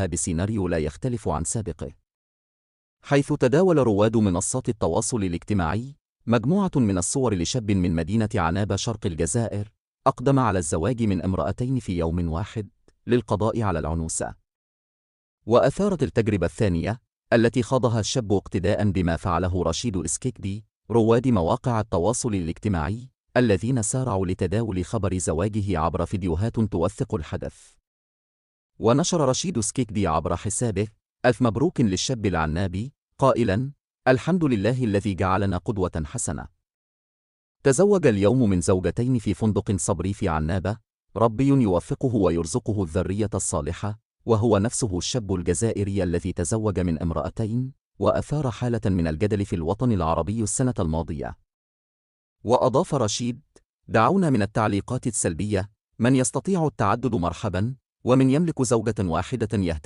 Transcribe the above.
بسيناريو لا يختلف عن سابقه، حيث تداول رواد منصات التواصل الاجتماعي مجموعة من الصور لشاب من مدينة عنابة شرق الجزائر أقدم على الزواج من امرأتين في يوم واحد للقضاء على العنوسة. وأثارت التجربة الثانية التي خاضها الشاب اقتداء بما فعله رشيد إسكيكدي رواد مواقع التواصل الاجتماعي الذين سارعوا لتداول خبر زواجه عبر فيديوهات توثق الحدث. ونشر رشيد إسكيكدي عبر حسابه: ألف مبروك للشاب العنابي، قائلاً: الحمد لله الذي جعلنا قدوة حسنة. تزوج اليوم من زوجتين في فندق صبري في عنابة، ربي يوفقه ويرزقه الذرية الصالحة، وهو نفسه الشاب الجزائري الذي تزوج من امرأتين وأثار حالة من الجدل في الوطن العربي السنة الماضية. وأضاف رشيد: دعونا من التعليقات السلبية، من يستطيع التعدد مرحباً، ومن يملك زوجة واحدة يهتم